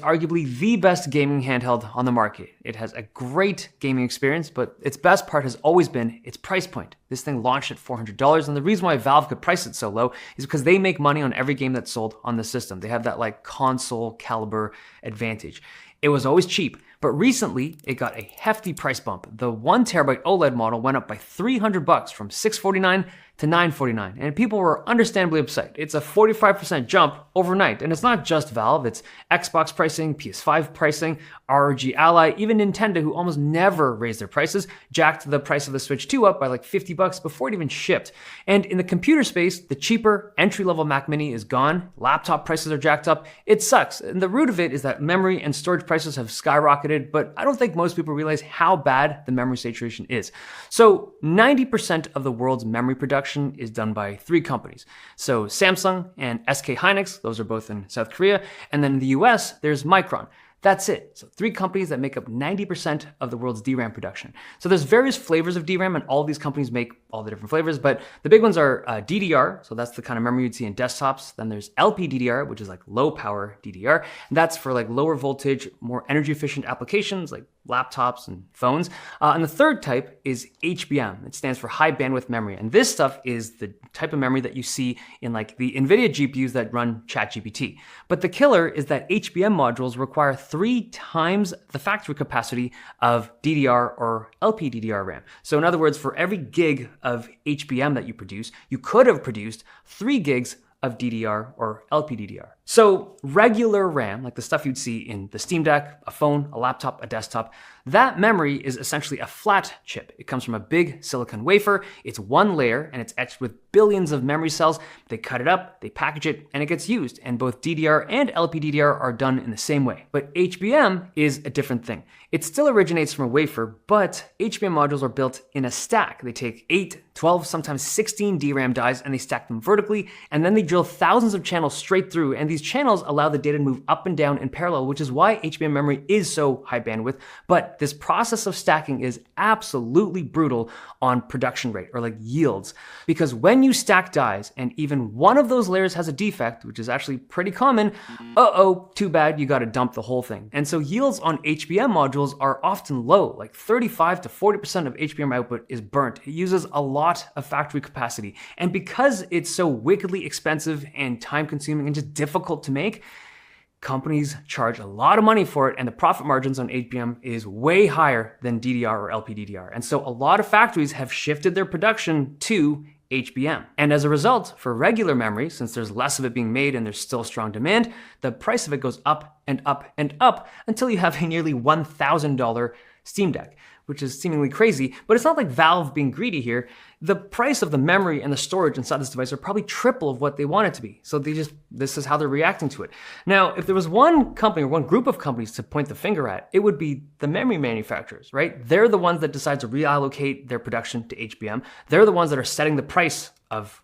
Arguably the best gaming handheld on the market. It has a great gaming experience, but its best part has always been its price point. This thing launched at $400, and the reason why Valve could price it so low is because they make money on every game that's sold on the system. They have that like console caliber advantage. It was always cheap, but recently it got a hefty price bump. The 1TB OLED model went up by $300 from $649 to $949, and people were understandably upset. It's a 45% jump overnight, and it's not just Valve, it's Xbox pricing, PS5 pricing, ROG Ally, even Nintendo, who almost never raised their prices, jacked the price of the Switch 2 up by like $50 before it even shipped. And in the computer space, the cheaper entry-level Mac Mini is gone, laptop prices are jacked up, it sucks. And the root of it is that memory and storage prices have skyrocketed, but I don't think most people realize how bad the memory saturation is. So 90% of the world's memory production is done by 3 companies. So Samsung and SK Hynix, those are both in South Korea, and then in the US, there's Micron. That's it. So 3 companies that make up 90% of the world's DRAM production. So there's various flavors of DRAM, and all these companies make all the different flavors, but the big ones are DDR, so that's the kind of memory you'd see in desktops. Then there's LPDDR, which is like low power DDR. And that's for like lower voltage, more energy efficient applications like laptops and phones. And the third type is HBM. It stands for high bandwidth memory. And this stuff is the type of memory that you see in like the NVIDIA GPUs that run ChatGPT. But the killer is that HBM modules require 3 times the factory capacity of DDR or LPDDR RAM. So in other words, for every gig of HBM that you produce, you could have produced 3 gigs of DDR or LPDDR. So regular RAM, like the stuff you'd see in the Steam Deck, a phone, a laptop, a desktop, that memory is essentially a flat chip. It comes from a big silicon wafer. It's one layer and it's etched with billions of memory cells. They cut it up, they package it, and it gets used. And both DDR and LPDDR are done in the same way. But HBM is a different thing. It still originates from a wafer, but HBM modules are built in a stack. They take 8, 12, sometimes 16 DRAM dies and they stack them vertically, and then they drill thousands of channels straight through, and these channels allow the data to move up and down in parallel, which is why HBM memory is so high bandwidth. But this process of stacking is absolutely brutal on production rate, or like yields, because when you stack dies and even one of those layers has a defect, which is actually pretty common, too bad, you gotta dump the whole thing. And so yields on HBM modules are often low, like 35 to 40% of HBM output is burnt. It uses a lot of factory capacity. And because it's so wickedly expensive and time consuming and just difficult to make, companies charge a lot of money for it, and the profit margins on HBM is way higher than DDR or LPDDR. And so a lot of factories have shifted their production to HBM. And as a result, for regular memory, since there's less of it being made and there's still strong demand, the price of it goes up and up and up until you have a nearly $1,000 Steam Deck, which is seemingly crazy, but it's not like Valve being greedy here. The price of the memory and the storage inside this device are probably triple of what they want it to be. So this is how they're reacting to it. Now, if there was one company or one group of companies to point the finger at, it would be the memory manufacturers, right? They're the ones that decide to reallocate their production to HBM. They're the ones that are setting the price of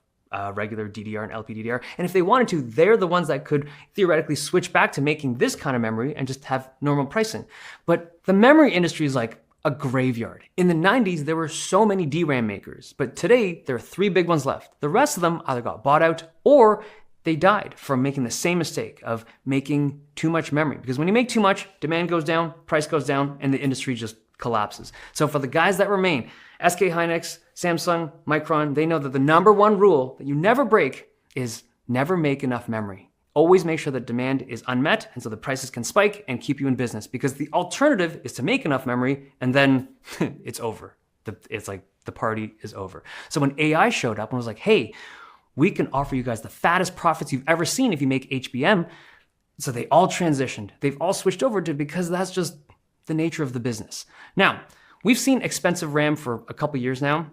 regular DDR and LPDDR. And if they wanted to, they're the ones that could theoretically switch back to making this kind of memory and just have normal pricing. But the memory industry is like a graveyard. In the 90s, there were so many DRAM makers, but today there are 3 big ones left. The rest of them either got bought out or they died from making the same mistake of making too much memory. Because when you make too much, demand goes down, price goes down, and the industry just collapses. So for the guys that remain, SK Hynix, Samsung, Micron, they know that the #1 rule that you never break is never make enough memory. Always make sure that demand is unmet, and so the prices can spike and keep you in business, because the alternative is to make enough memory and then it's over. It's like the party is over. So when AI showed up and was like, hey, we can offer you guys the fattest profits you've ever seen if you make HBM. So they all transitioned. They've all switched over to, because that's just the nature of the business. Now, we've seen expensive RAM for a couple years now.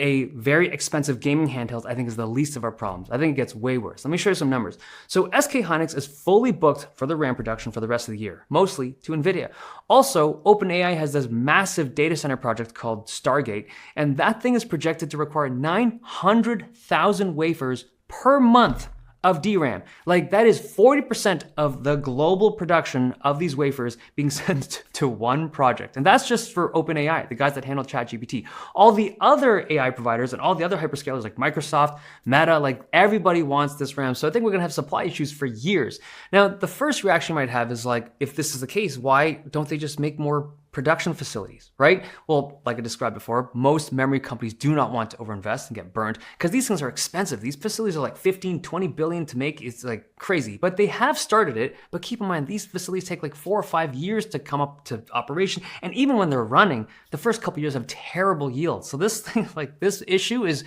A very expensive gaming handheld, I think, is the least of our problems. I think it gets way worse. Let me show you some numbers. So SK Hynix is fully booked for the RAM production for the rest of the year, mostly to NVIDIA. Also, OpenAI has this massive data center project called Stargate, and that thing is projected to require 900,000 wafers per month of DRAM. Like that is 40% of the global production of these wafers being sent to one project. And that's just for OpenAI, the guys that handle ChatGPT. All the other AI providers and all the other hyperscalers like Microsoft, Meta, like everybody wants this RAM. So I think we're gonna have supply issues for years. Now, the first reaction you might have is like, if this is the case, why don't they just make more production facilities, right? Well, like I described before, most memory companies do not want to overinvest and get burned because these things are expensive. These facilities are like 15, 20 billion to make. It's like crazy, but they have started it. But keep in mind, these facilities take like 4 or 5 years to come up to operation. And even when they're running, the first couple years have terrible yields. So this thing, like this issue is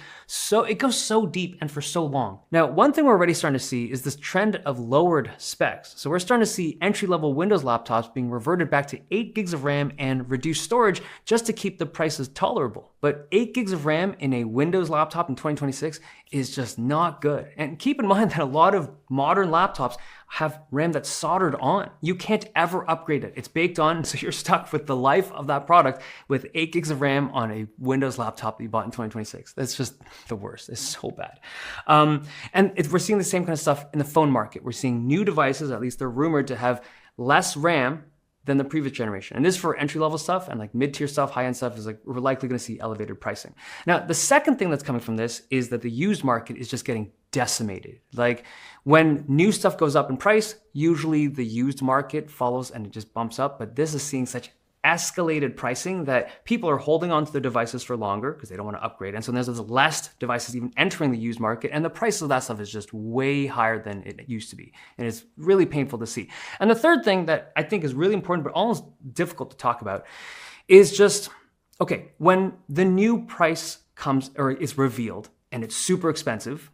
it goes so deep and for so long. Now, one thing we're already starting to see is this trend of lowered specs. So we're starting to see entry-level Windows laptops being reverted back to 8 gigs of RAM and reduced storage just to keep the prices tolerable. But 8 gigs of RAM in a Windows laptop in 2026 is just not good. And keep in mind that a lot of modern laptops have RAM that's soldered on. You can't ever upgrade it. It's baked on, so you're stuck with the life of that product with 8 gigs of RAM on a Windows laptop that you bought in 2026. That's just the worst. It's so bad. We're seeing the same kind of stuff in the phone market. We're seeing new devices, at least they're rumored to have less RAM than the previous generation. And this for entry-level stuff and like mid-tier stuff, high-end stuff is like, we're likely gonna see elevated pricing. Now, the second thing that's coming from this is that the used market is just getting decimated. Like when new stuff goes up in price, usually the used market follows and it just bumps up, but this is seeing such escalated pricing that people are holding on to their devices for longer because they don't want to upgrade. And so there's less devices even entering the used market, and the price of that stuff is just way higher than it used to be. And it's really painful to see. And the third thing that I think is really important, but almost difficult to talk about, is just, okay, when the new price comes or is revealed and it's super expensive,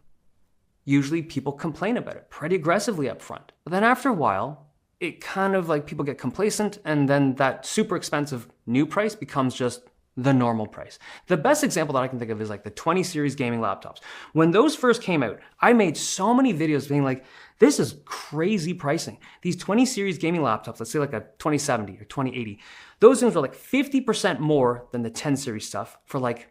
usually people complain about it pretty aggressively up front. But then after a while, it kind of like people get complacent, and then that super expensive new price becomes just the normal price. The best example that I can think of is like the 20 series gaming laptops. When those first came out, I made so many videos being like, this is crazy pricing. These 20 series gaming laptops, let's say like a 2070 or 2080, those things were like 50% more than the 10 series stuff for like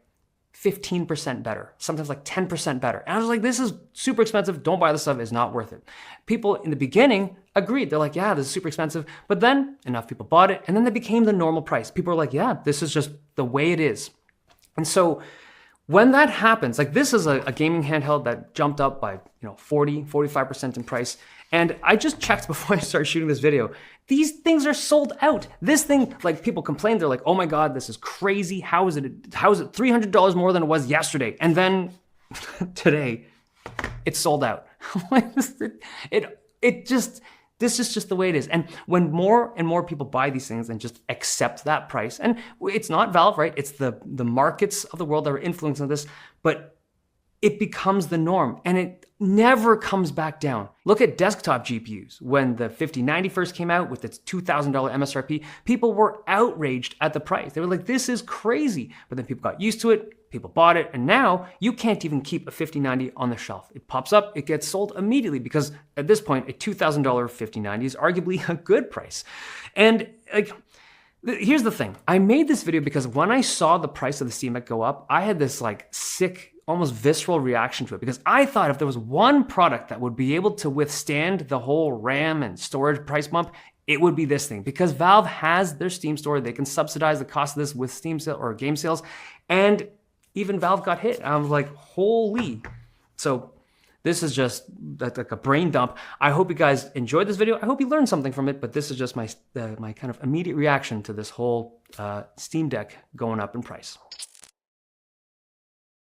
15% better, sometimes like 10% better. And I was like, this is super expensive. Don't buy this stuff. It's not worth it. People in the beginning agreed. They're like, yeah, this is super expensive. But then enough people bought it, and then they became the normal price. People are like, yeah, this is just the way it is. And so when that happens, like this is a gaming handheld that jumped up by 40, 45% in price. And I just checked before I started shooting this video. These things are sold out. This thing, like people complain, they're like, oh my God, this is crazy. How is it $300 more than it was yesterday? And then today, it's sold out. This is just the way it is. And when more and more people buy these things and just accept that price, and it's not Valve, right? It's the markets of the world that are influencing this, but it becomes the norm and it never comes back down. Look at desktop GPUs. When the 5090 first came out with its $2,000 MSRP, people were outraged at the price. They were like, this is crazy. But then people got used to it, people bought it, and now you can't even keep a 5090 on the shelf. It pops up, it gets sold immediately because at this point, a $2,000 5090 is arguably a good price. And like, here's the thing. I made this video because when I saw the price of the Steam Deck go up, I had this like sick, almost visceral reaction to it because I thought if there was one product that would be able to withstand the whole RAM and storage price bump, it would be this thing, because Valve has their Steam store. They can subsidize the cost of this with Steam sale or game sales. And even Valve got hit. I was like, holy. So this is just like a brain dump. I hope you guys enjoyed this video. I hope you learned something from it, but this is just my kind of immediate reaction to this whole Steam Deck going up in price.